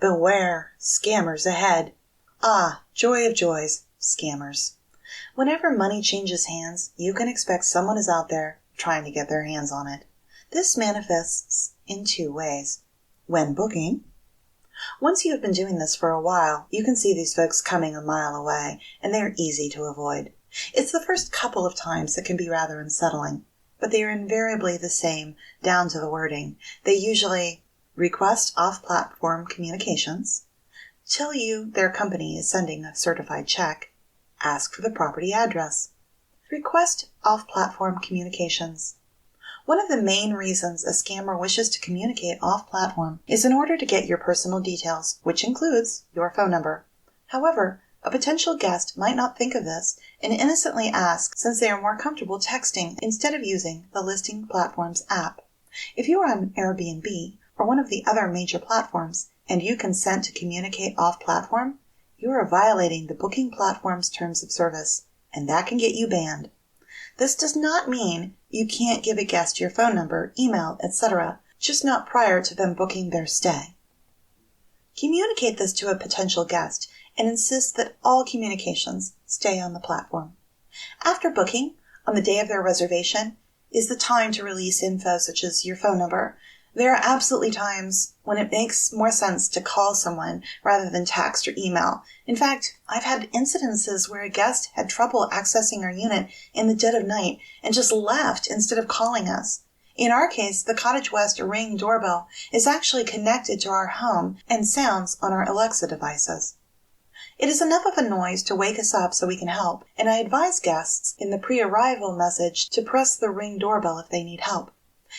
Beware, scammers ahead. Ah, joy of joys, scammers. Whenever money changes hands, you can expect someone is out there trying to get their hands on it. This manifests in two ways. When booking. Once you have been doing this for a while, you can see these folks coming a mile away, and they are easy to avoid. It's the first couple of times that can be rather unsettling, but they are invariably the same, down to the wording. They usually request off-platform communications, tell you their company is sending a certified check, ask for the property address. Request off-platform communications. One of the main reasons a scammer wishes to communicate off-platform is in order to get your personal details, which includes your phone number. However, a potential guest might not think of this and innocently ask since they are more comfortable texting instead of using the listing platform's app. If you are on Airbnb or one of the other major platforms and you consent to communicate off-platform, you are violating the booking platform's terms of service, and that can get you banned. This does not mean you can't give a guest your phone number, email, etc., just not prior to them booking their stay. Communicate this to a potential guest and insist that all communications stay on the platform. After booking, on the day of their reservation, is the time to release info such as your phone number. There are absolutely times when it makes more sense to call someone rather than text or email. In fact, I've had incidences where a guest had trouble accessing our unit in the dead of night and just left instead of calling us. In our case, the Cottage West Ring doorbell is actually connected to our home and sounds on our Alexa devices. It is enough of a noise to wake us up so we can help, and I advise guests in the pre-arrival message to press the Ring doorbell if they need help.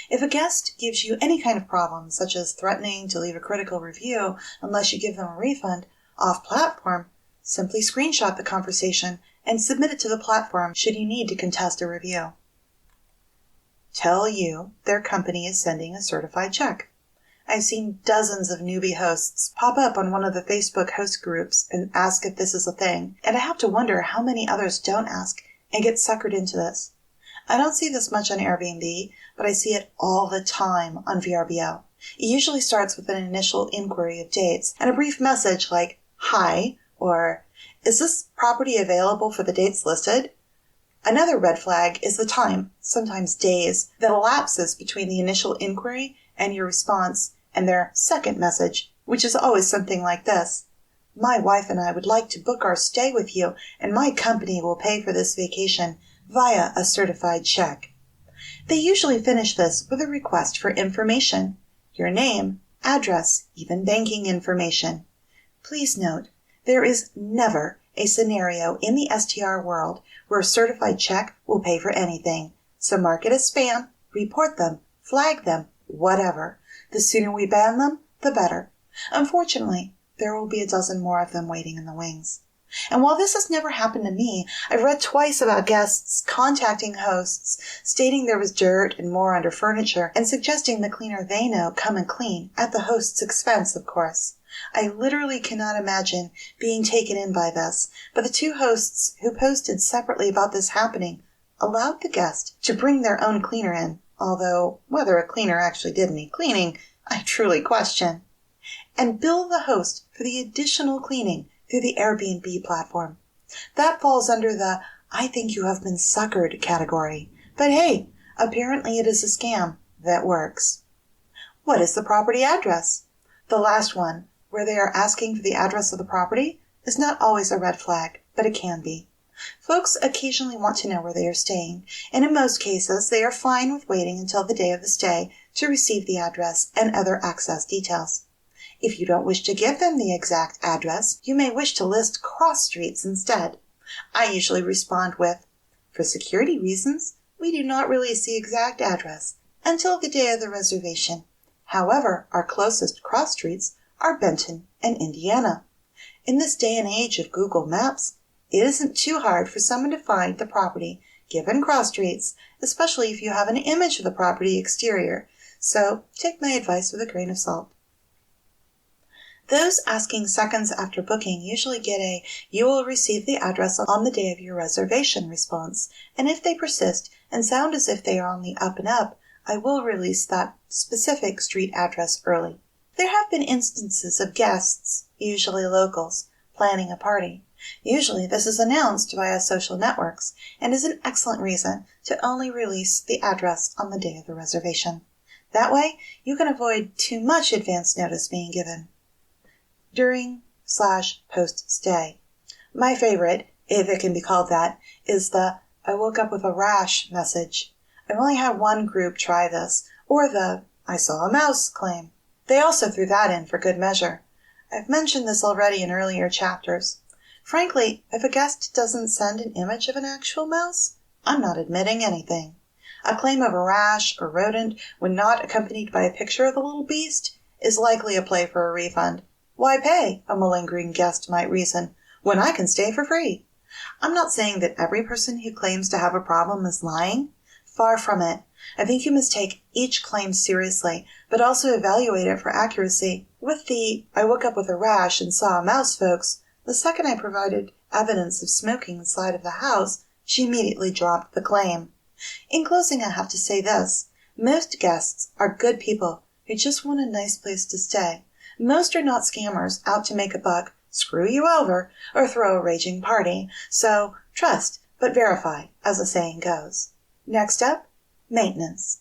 If a guest gives you any kind of problem, such as threatening to leave a critical review unless you give them a refund, off-platform, simply screenshot the conversation and submit it to the platform should you need to contest a review. Tell you their company is sending a certified check. I've seen dozens of newbie hosts pop up on one of the Facebook host groups and ask if this is a thing, and I have to wonder how many others don't ask and get suckered into this. I don't see this much on Airbnb, but I see it all the time on VRBO. It usually starts with an initial inquiry of dates and a brief message like, "Hi," or "Is this property available for the dates listed?" Another red flag is the time, sometimes days, that elapses between the initial inquiry and your response and their second message, which is always something like this: "My wife and I would like to book our stay with you, and my company will pay for this vacation via a certified check." They usually finish this with a request for information, your name, address, even banking information. Please note, there is never a scenario in the STR world where a certified check will pay for anything. So mark it as spam, report them, flag them, whatever. The sooner we ban them, the better. Unfortunately, there will be a dozen more of them waiting in the wings. And while this has never happened to me, I've read twice about guests contacting hosts, stating there was dirt and more under furniture, and suggesting the cleaner they know come and clean, at the host's expense, of course. I literally cannot imagine being taken in by this, but the two hosts who posted separately about this happening allowed the guest to bring their own cleaner in, although whether a cleaner actually did any cleaning, I truly question, and bill the host for the additional cleaning through the Airbnb platform. That falls under the "I think you have been suckered" category. But hey, apparently it is a scam that works. What is the property address? The last one, where they are asking for the address of the property, is not always a red flag, but it can be. Folks occasionally want to know where they are staying, and in most cases they are fine with waiting until the day of the stay to receive the address and other access details. If you don't wish to give them the exact address, you may wish to list cross streets instead. I usually respond with, "For security reasons, we do not release the exact address until the day of the reservation. However, our closest cross streets are Benton and Indiana. In this day and age of Google Maps, it isn't too hard for someone to find the property given cross streets, especially if you have an image of the property exterior, so take my advice with a grain of salt." Those asking seconds after booking usually get a "you will receive the address on the day of your reservation" response, and if they persist and sound as if they are on the up and up, I will release that specific street address early. There have been instances of guests, usually locals, planning a party. Usually this is announced via social networks and is an excellent reason to only release the address on the day of the reservation. That way, you can avoid too much advance notice being given. During/post-stay. My favorite, if it can be called that, is the "I woke up with a rash" message. I've only had one group try this, or the "I saw a mouse" claim. They also threw that in for good measure. I've mentioned this already in earlier chapters. Frankly, if a guest doesn't send an image of an actual mouse, I'm not admitting anything. A claim of a rash or rodent when not accompanied by a picture of the little beast is likely a play for a refund. Why pay, a malingering guest might reason, when I can stay for free? I'm not saying that every person who claims to have a problem is lying. Far from it. I think you must take each claim seriously, but also evaluate it for accuracy. With the "I woke up with a rash and saw a mouse" folks, the second I provided evidence of smoking inside of the house, she immediately dropped the claim. In closing, I have to say this. Most guests are good people who just want a nice place to stay. Most are not scammers out to make a buck, screw you over, or throw a raging party. So, trust, but verify, as the saying goes. Next up, maintenance.